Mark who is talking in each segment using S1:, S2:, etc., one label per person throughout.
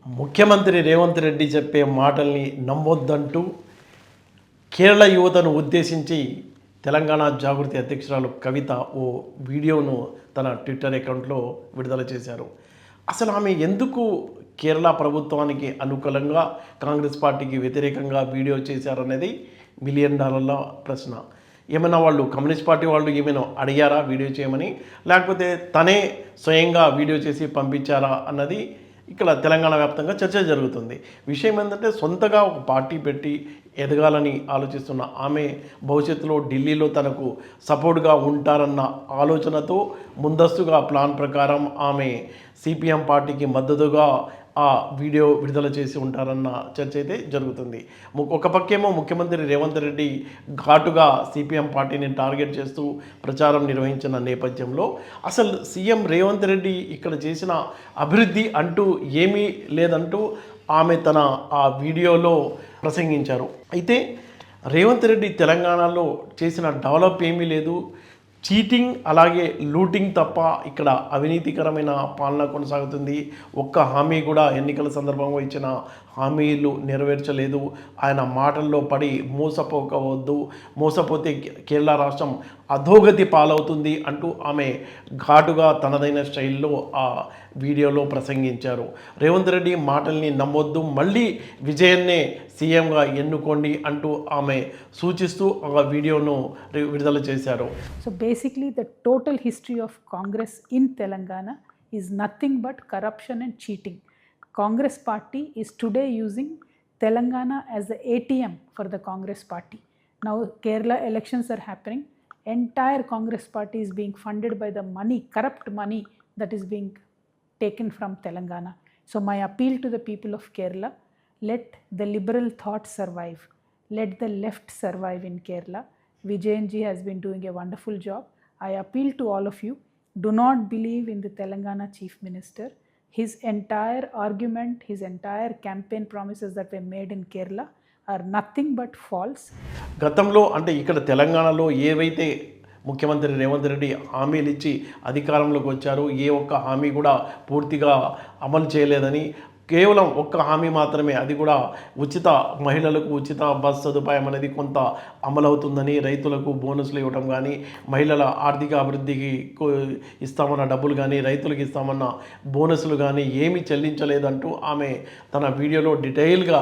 S1: ముఖ్యమంత్రి రేవంత్ రెడ్డి చెప్పే మాటల్ని నమ్మొద్దంటూ కేరళ యువతను ఉద్దేశించి తెలంగాణ జాగృతి అధ్యక్షురాలు కవిత ఓ వీడియోను తన ట్విట్టర్ అకౌంట్లో విడుదల చేశారు. అసలు ఆమె ఎందుకు కేరళ ప్రభుత్వానికి అనుకూలంగా కాంగ్రెస్ పార్టీకి వ్యతిరేకంగా వీడియో చేశారనేది $1 మిలియన్ ప్రశ్న. ఏమైనా వాళ్ళు కమ్యూనిస్ట్ పార్టీ వాళ్ళు ఏమైనా అడిగారా వీడియో చేయమని, లేకపోతే తనే స్వయంగా వీడియో చేసి పంపించారా అన్నది ఇక్కడ తెలంగాణ వ్యాప్తంగా చర్చ జరుగుతుంది. విషయం ఏంటంటే సొంతగా ఒక పార్టీ పెట్టి ఎదగాలని ఆలోచిస్తున్న ఆమె భవిష్యత్తులో ఢిల్లీలో తనకు సపోర్ట్గా ఉంటారన్న ఆలోచనతో ముందస్తుగా ప్లాన్ ప్రకారం ఆమె సిపిఎం పార్టీకి మద్దతుగా ఆ వీడియో విడుదల చేసి ఉంటారన్న చర్చ అయితే జరుగుతుంది. ఒక పక్కేమో ముఖ్యమంత్రి రేవంత్ రెడ్డి ఘాటుగా సిపిఎం పార్టీని టార్గెట్ చేస్తూ ప్రచారం నిర్వహించిన నేపథ్యంలో అసలు సీఎం రేవంత్ రెడ్డి ఇక్కడ చేసిన అభివృద్ధి అంటూ ఏమీ లేదంటూ ఆమె తన ఆ వీడియోలో ప్రసంగించారు. అయితే రేవంత్ రెడ్డి తెలంగాణలో చేసిన డెవలప్ ఏమీ లేదు, చీటింగ్ అలాగే లూటింగ్ తప్ప ఇక్కడ అవినీతికరమైన పాలన కొనసాగుతుంది. ఒక్క హామీ కూడా ఎన్నికల సందర్భంగా ఇచ్చిన హామీలు నెరవేర్చలేదు. ఆయన మాటల్లో పడి మోసపోకవద్దు, మోసపోతే కేరళ రాష్ట్రం అధోగతి పాలవుతుంది అంటూ ఆమె ఘాటుగా తనదైన స్టైల్లో ఆ వీడియోలో ప్రసంగించారు. రేవంత్ రెడ్డి మాటల్ని నమ్మొద్దు, మళ్ళీ విజయన్నే సీఎంగా ఎన్నుకోండి అంటూ ఆమె సూచిస్తూ ఆ వీడియోను విడుదల చేశారు.
S2: So basically the total history of Congress in Telangana is nothing but corruption and cheating. Congress party is today using Telangana as the ATM for the Congress party. Now Kerala elections are happening. Entire Congress party is being funded by the money, corrupt money that is being taken from Telangana. So my appeal to the people of Kerala, let the liberal thought survive. Let the left survive in Kerala. Vijayanji has been doing a wonderful job. I appeal to all of you, do not believe in the Telangana chief minister. His entire argument, his entire campaign promises that were made in Kerala are nothing but false.
S1: గతంలో అంటే ఇక్కడ తెలంగాణలో ఏవైతే ముఖ్యమంత్రి రేవంత్ రెడ్డి హామీలు ఇచ్చి అధికారంలోకి వచ్చారో ఏ ఒక్క హామీ కూడా పూర్తిగా అమలు చేయలేదని, కేవలం ఒక్క హామీ మాత్రమే, అది కూడా ఉచిత మహిళలకు ఉచిత బస్ సదుపాయం అనేది కొంత అమలవుతుందని, రైతులకు బోనస్లు ఇవ్వడం కానీ, మహిళల ఆర్థిక అభివృద్ధికి ఇస్తామన్న డబ్బులు కానీ, రైతులకు ఇస్తామన్న బోనస్లు కానీ ఏమీ చెల్లించలేదంటూ ఆమె తన వీడియోలో డీటెయిల్గా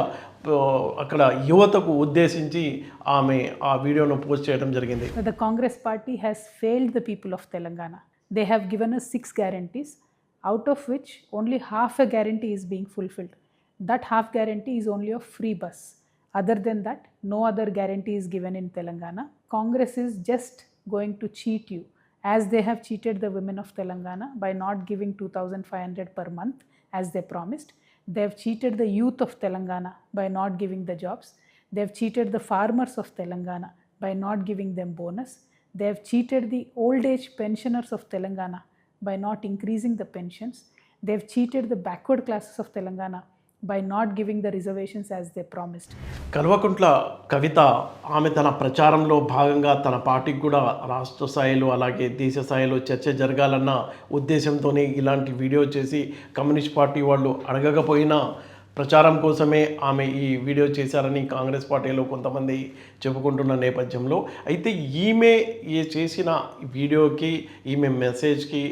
S1: అక్కడ యువతకు ఉద్దేశించి ఆమె ఆ వీడియోను పోస్ట్ చేయడం జరిగింది.
S2: The Congress party has failed the people of Telangana. They have given us 6 guarantees, out of which only half a guarantee is being fulfilled. That half guarantee is only of free bus. Other than that, no other guarantee is given in Telangana. Congress is just going to cheat you, as they have cheated the women of Telangana by not giving 2,500 per month as they promised. They have cheated the youth of Telangana by not giving the jobs. They have cheated the farmers of Telangana by not giving them bonus. They have cheated the old age pensioners of Telangana by not increasing the pensions. They have cheated the backward classes of Telangana by not giving the reservations as they promised.
S1: Kalvakuntla Kavitha ఆమె తన ప్రచారంలో భాగంగా తన పార్టీకి కూడా రాష్ట్ర స్థాయిలో అలాగే దేశ స్థాయిలో చర్చ జరగాలన్న ఉద్దేశంతోనే ఇలాంటి వీడియో చేసి కమ్యూనిస్ట్ పార్టీ వాళ్ళు అడగకపోయినా ప్రచారం కోసమే ఆమె ఈ వీడియో చేశారని కాంగ్రెస్ పార్టీలో కొంతమంది చెప్పుకుంటున్న నేపథ్యంలో, అయితే ఈమె చేసిన వీడియోకి ఈమె మెసేజ్కి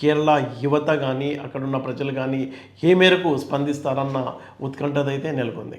S1: కేరళ యువత కానీ అక్కడున్న ప్రజలు కానీ ఏ మేరకు స్పందిస్తారన్న ఉత్కంఠత అయితే నెలకొంది.